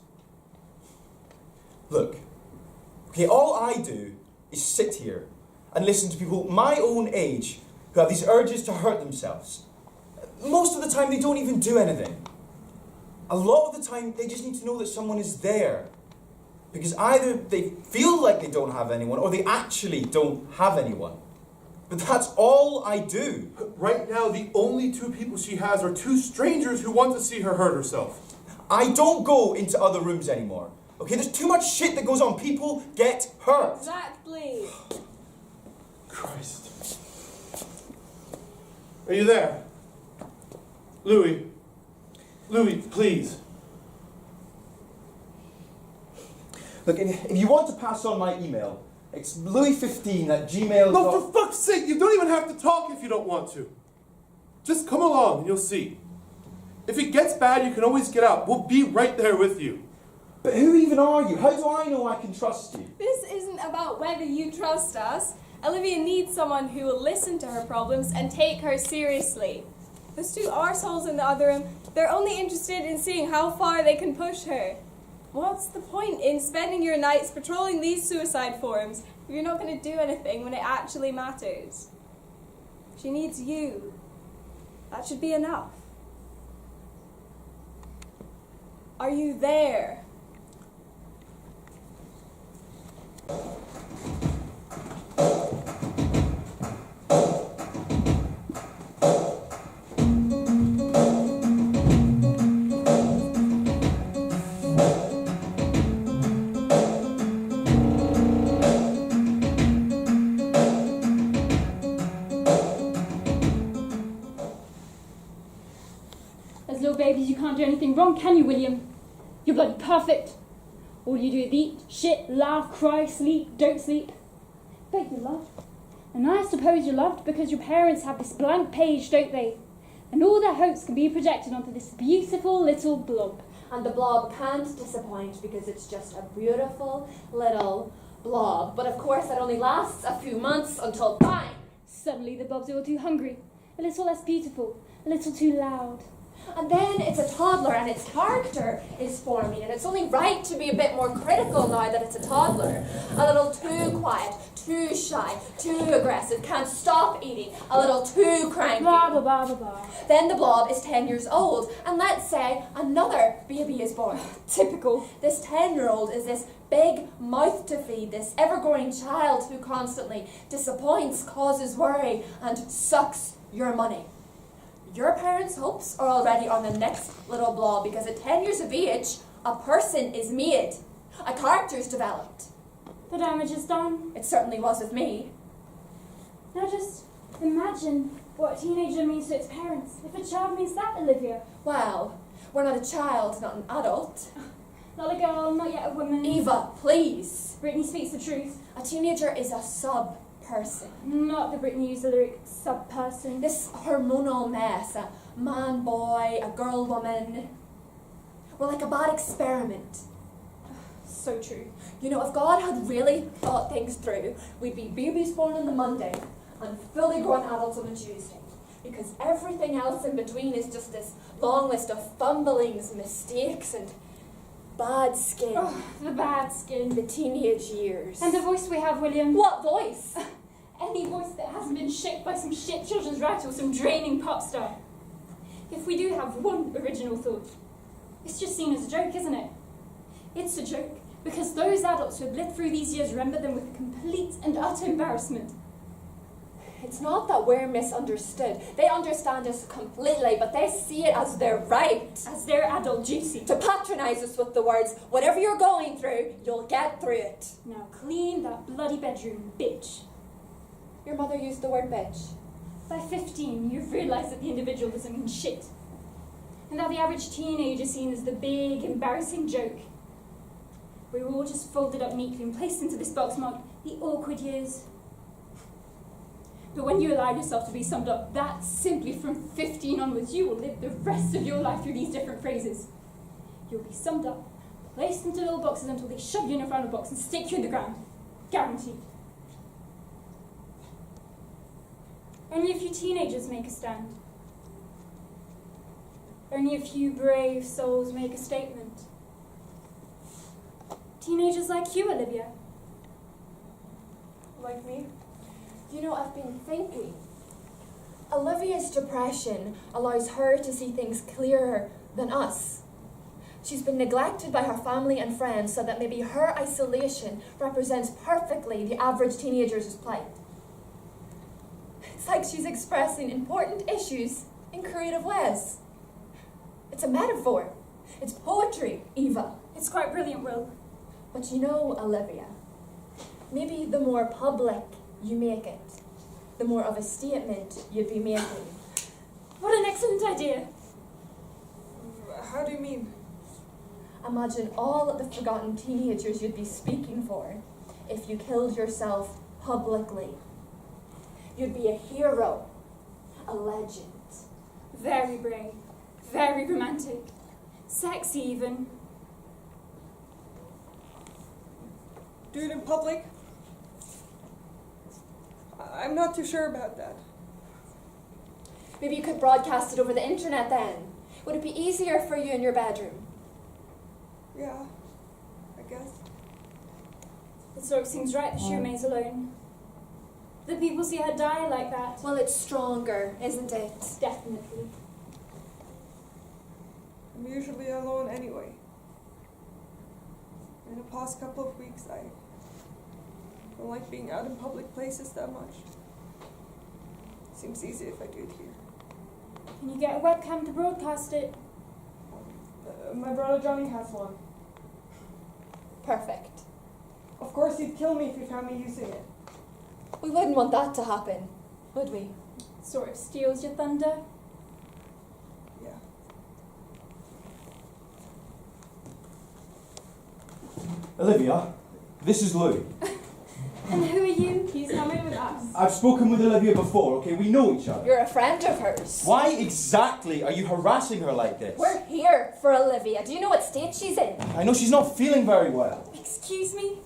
Look, okay, all I do is sit here and listen to people my own age who have these urges to hurt themselves. Most of the time, they don't even do anything. A lot of the time, they just need to know that someone is there. Because either they feel like they don't have anyone, or they actually don't have anyone. But that's all I do. Right now, the only two people she has are two strangers who want to see her hurt herself. I don't go into other rooms anymore. Okay, there's too much shit that goes on. People get hurt. Exactly. Christ. Are you there? Louis. Louis, please. Look, if you want to pass on my email, it's louis15@gmail.com. No, for fuck's sake, you don't even have to talk if you don't want to. Just come along and you'll see. If it gets bad, you can always get out. We'll be right there with you. But who even are you? How do I know I can trust you? This isn't about whether you trust us. Olivia needs someone who will listen to her problems and take her seriously. Those two arseholes in the other room, they're only interested in seeing how far they can push her. What's the point in spending your nights patrolling these suicide forums if you're not going to do anything when it actually matters? She needs you. That should be enough. Are you there? As little babies, you can't do anything wrong, can you, William? You're bloody perfect. All you do is eat, shit, laugh, cry, sleep, don't sleep. But you're loved. And I suppose you're loved because your parents have this blank page, don't they? And all their hopes can be projected onto this beautiful little blob. And the blob can't disappoint because it's just a beautiful little blob. But of course that only lasts a few months until bang! Suddenly the blob's a little too hungry, a little less beautiful, a little too loud. And then it's a toddler and its character is forming, and it's only right to be a bit more critical now that it's a toddler. A little too quiet, too shy, too aggressive, can't stop eating, a little too cranky. Blah, blah, blah, blah, blah. Then the blob is 10 years old, and let's say another baby is born. Typical. This 10-year-old is this big mouth to feed, this ever-growing child who constantly disappoints, causes worry, and sucks your money. Your parents' hopes are already on the next little blob because at 10 years of age, a person is made. A character is developed. The damage is done. It certainly was with me. Now just imagine what a teenager means to its parents. If a child means that, Olivia. Well, we're not a child, not an adult. Not a girl, not yet a woman. Eva, please. Brittany speaks the truth. A teenager is a sub-person. Not the Brittany used the lyric sub-person. This hormonal mess, a man, boy, a girl, woman. We're like a bad experiment. So true. You know, if God had really thought things through, we'd be babies born on the Monday and fully grown adults on the Tuesday. Because everything else in between is just this long list of fumblings, mistakes, and bad skin. Oh, the bad skin. The teenage years. And the voice we have, William. What voice? Any voice that hasn't been shaped by some shit children's writer or some draining pop star. If we do have one original thought, it's just seen as a joke, isn't it? It's a joke because those adults who have lived through these years remember them with complete and utter embarrassment. It's not that we're misunderstood. They understand us completely, but they see it as their right. As their adult duty. To patronise us with the words, whatever you're going through, you'll get through it. Now clean that bloody bedroom, bitch. Your mother used the word bitch. By 15, you've realised that the individual doesn't mean shit. And that the average teenager is seen as the big, embarrassing joke. We were all just folded up neatly and placed into this box marked the awkward years. But when you allow yourself to be summed up that simply from 15 onwards, you will live the rest of your life through these different phrases. You'll be summed up, placed into little boxes until they shove you in a round box and stick you in the ground. Guaranteed. Only a few teenagers make a stand. Only a few brave souls make a statement. Teenagers like you, Olivia. Like me? You know, I've been thinking. Olivia's depression allows her to see things clearer than us. She's been neglected by her family and friends so that maybe her isolation represents perfectly the average teenager's plight. It's like she's expressing important issues in creative ways. It's a metaphor. It's poetry, Eva. It's quite brilliant, Will. But you know, Olivia, maybe the more public you make it, the more of a statement you'd be making. What an excellent idea. How do you mean? Imagine all of the forgotten teenagers you'd be speaking for if you killed yourself publicly. You'd be a hero, a legend. Very brave, very romantic, sexy even. Do it in public? I'm not too sure about that. Maybe you could broadcast it over the internet then. Would it be easier for you in your bedroom? Yeah, I guess. It sort of seems right that she remains alone. The people see her die like that. Well, it's stronger, isn't it? Definitely. I'm usually alone anyway. In the past couple of weeks, I don't like being out in public places that much. Seems easy if I do it here. Can you get a webcam to broadcast it? My brother Johnny has one. Perfect. Of course, he'd kill me if he found me using it. We wouldn't want that to happen, would we? Sort of steals your thunder. Yeah. Olivia, this is Lou. And who are you? He's coming with us. I've spoken with Olivia before, okay? We know each other. You're a friend of hers. Why exactly are you harassing her like this? We're here for Olivia. Do you know what state she's in? I know she's not feeling very well. Excuse me?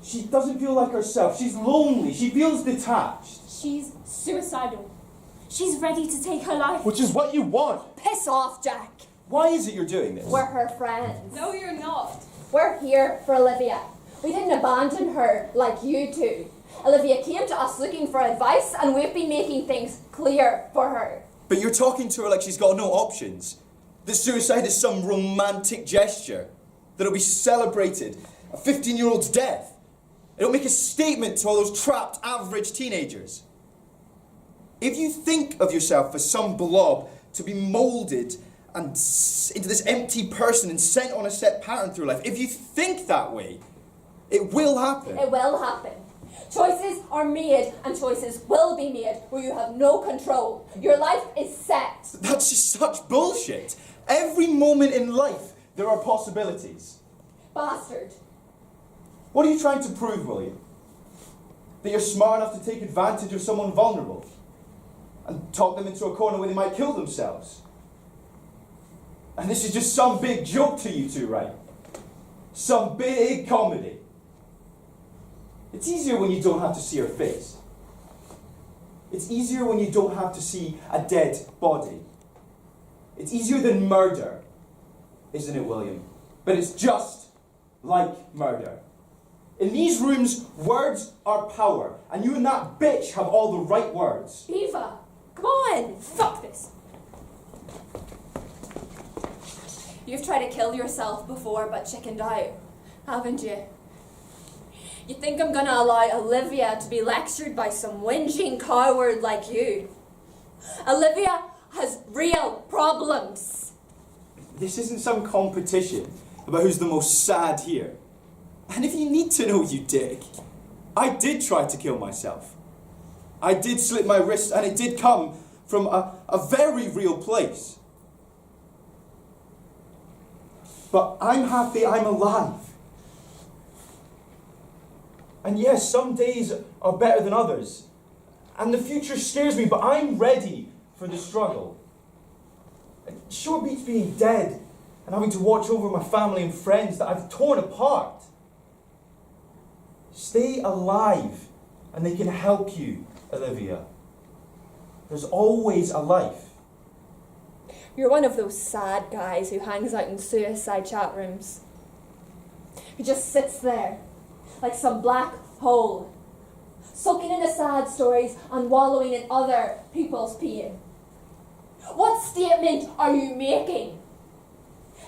She doesn't feel like herself. She's lonely. She feels detached. She's suicidal. She's ready to take her life. Which is what you want. Piss off, Jack. Why is it you're doing this? We're her friends. No, you're not. We're here for Olivia. We didn't abandon her like you two. Olivia came to us looking for advice, and we've been making things clear for her. But you're talking to her like she's got no options. That suicide is some romantic gesture that'll be celebrated. A 15-year-old's death. It'll make a statement to all those trapped average teenagers. If you think of yourself as some blob to be moulded and into this empty person and sent on a set pattern through life, if you think that way, it will happen. It will happen. Choices are made, and choices will be made where you have no control. Your life is set. That's just such bullshit. Every moment in life, there are possibilities. Bastard. What are you trying to prove, William? That you're smart enough to take advantage of someone vulnerable and talk them into a corner where they might kill themselves? And this is just some big joke to you two, right? Some big comedy. It's easier when you don't have to see her face. It's easier when you don't have to see a dead body. It's easier than murder, isn't it, William? But it's just like murder. In these rooms, words are power, and you and that bitch have all the right words. Eva, come on. Fuck this. You've tried to kill yourself before, but chickened out, haven't you? You think I'm gonna allow Olivia to be lectured by some whinging coward like you? Olivia has real problems. This isn't some competition about who's the most sad here. And if you need to know, you dick, I did try to kill myself. I did slit my wrist, and it did come from a very real place. But I'm happy I'm alive. And yes, some days are better than others. And the future scares me, but I'm ready for the struggle. It sure beats being dead and having to watch over my family and friends that I've torn apart. Stay alive, and they can help you, Olivia. There's always a life. You're one of those sad guys who hangs out in suicide chat rooms. Who just sits there, like some black hole, soaking in the sad stories and wallowing in other people's pain. What statement are you making?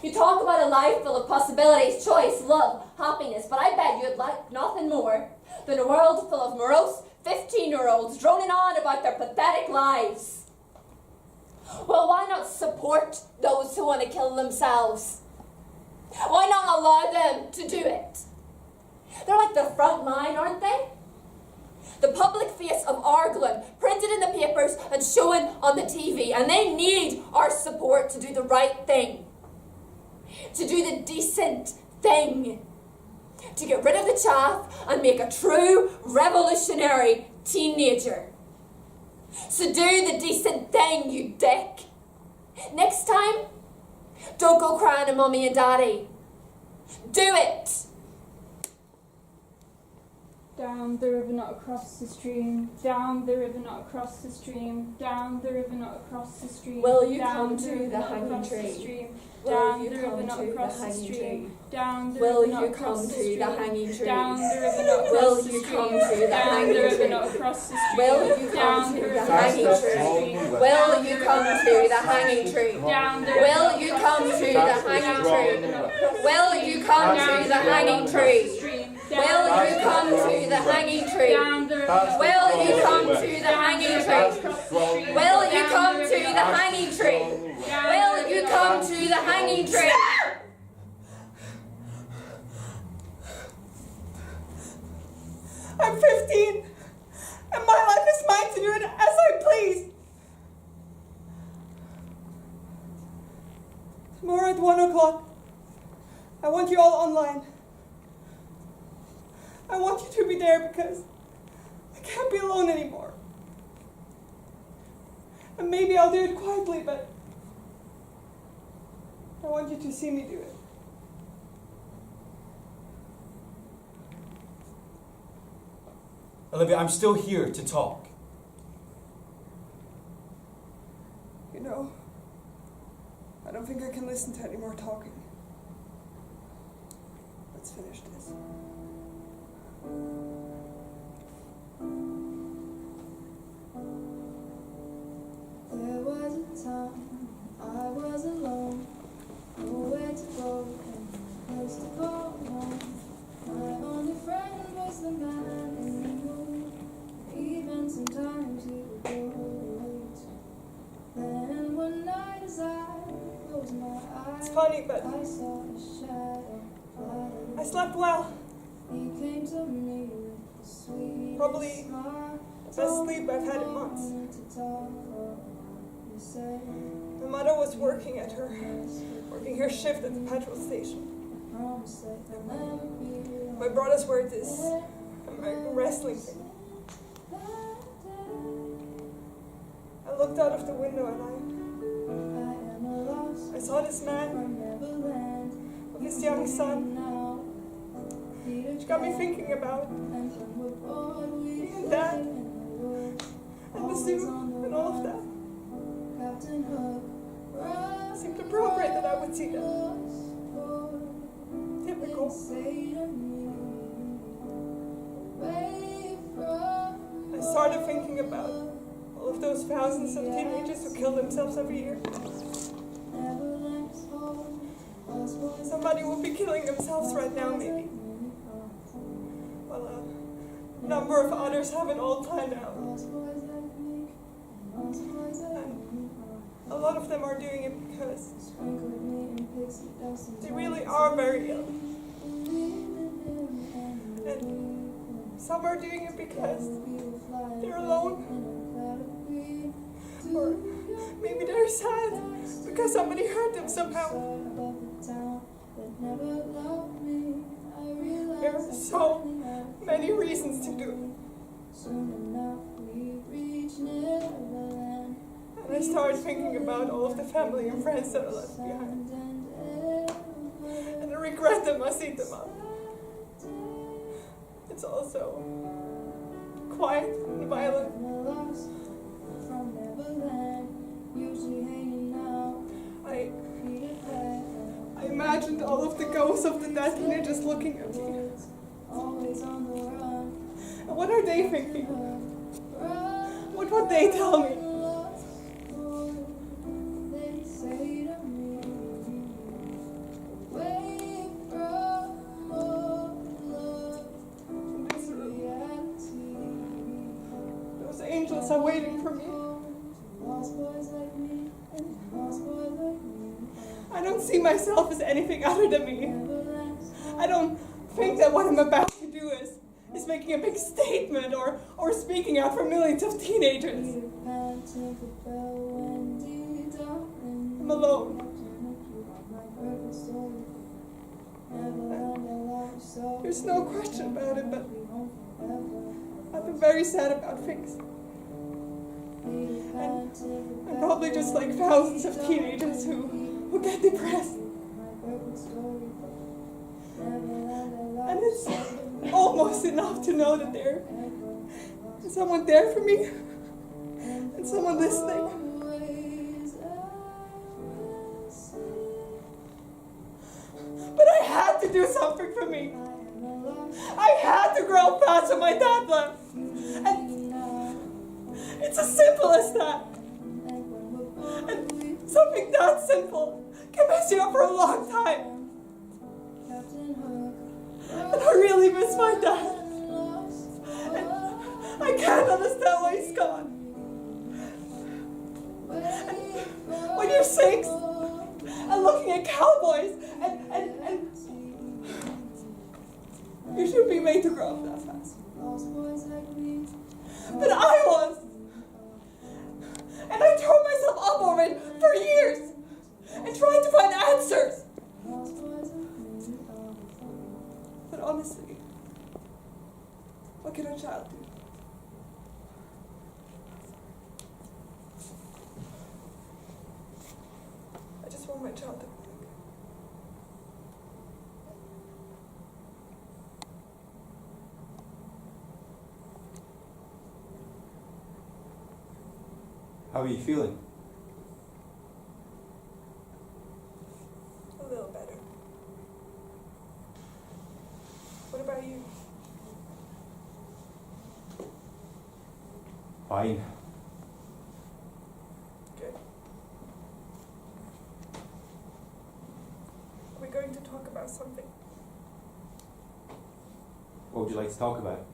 You talk about a life full of possibilities, choice, love, happiness, but I bet you'd like nothing more than a world full of morose 15-year-olds droning on about their pathetic lives. Well, why not support those who want to kill themselves? Why not allow them to do it? They're like the front line, aren't they? The public face of Ireland, printed in the papers and shown on the TV, and they need our support to do the right thing. To do the decent thing. To get rid of the chaff and make a true revolutionary teenager. So do the decent thing, you dick. Next time, don't go crying to Mummy and Daddy. Do it. Down the river, not across the stream. Down the river, not across the stream. Down the river, not across the stream. Will you Down come the to river, the not hanging across the tree? stream. Will Down you the river, come not to the across the hanging stream. tree? Down the Will river, not you across come the to stream. the hanging tree? Down the river, not Will across the you stream. come to the Down hanging the river, tree? not across the stream. Will you come Down to the the river, hanging not across the tree? stream. Will you come to the hanging tree? Down the river, Will not you across come the to stream. the Down hanging the tree? river, not across the Will stream. you come Down to the the river, not hanging across tree? the stream. Will you come to the hanging tree? Down the river, Will you come to the hanging tree? Will you come to the hanging tree? Will you come to the hanging tree? I'm 15, and my life is mine to do it as I please. Tomorrow at 1 o'clock, I want you all online. I want you to be there because I can't be alone anymore. And maybe I'll do it quietly, but I want you to see me do it. Olivia, I'm still here to talk. You know, I don't think I can listen to any more talking. Let's finish this. There was a time I was alone, nowhere to go and no place to call home. My only friend was the man in the moon. Even sometimes he would go late. Then one night as I closed my eyes, It's funny, but I saw a shadow flying. I slept well. He came to me with the sweetest Probably smile. the best sleep I've had in months. To talk about you said, My mother was working her shift at the petrol station. promise that I'll never be alone. My brothers were at this American wrestling thing. I looked out of the window and I saw this man with his young son, which got me thinking about me and Dad and the zoo and all of that. It seemed appropriate that I would see them. Typical. I started thinking about all of those thousands of teenagers who kill themselves every year. Somebody will be killing themselves right now, maybe. While a number of others have it all planned out. And a lot of them are doing it because they really are very ill. And some are doing it because they're alone. Or maybe they're sad because somebody hurt them somehow. There are so many reasons to do it. And I started thinking about all of the family and friends that are left behind. And the regret that must eat them up. It's also quiet and violent. I imagined all of the ghosts of the dead teenagers looking at me. And what are they thinking? What would they tell me? Those angels are waiting for me. I don't see myself as anything other than me. I don't think that what I'm about to do is making a big statement or speaking out for millions of teenagers. I'm alone. There's no question about it, but I've been very sad about things. And I'm probably just like thousands of teenagers who get depressed. And it's almost close enough to know that there's someone there for me and someone listening. But I had to do something for me. I had to grow fast when my dad left. And it's as simple as that. And something that simple can mess you up for a long time. And I really miss my dad. And I can't understand why he's gone. And when you're 6 and looking at cowboys and you shouldn't be made to grow up that fast. But I was. And I tore myself up over it for years and tried to find answers. But honestly, what can a child do? I just want my child to be okay. How are you feeling? A little better. What about you? Fine. Good. Are we going to talk about something? What would you like to talk about?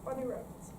Bunny rabbits.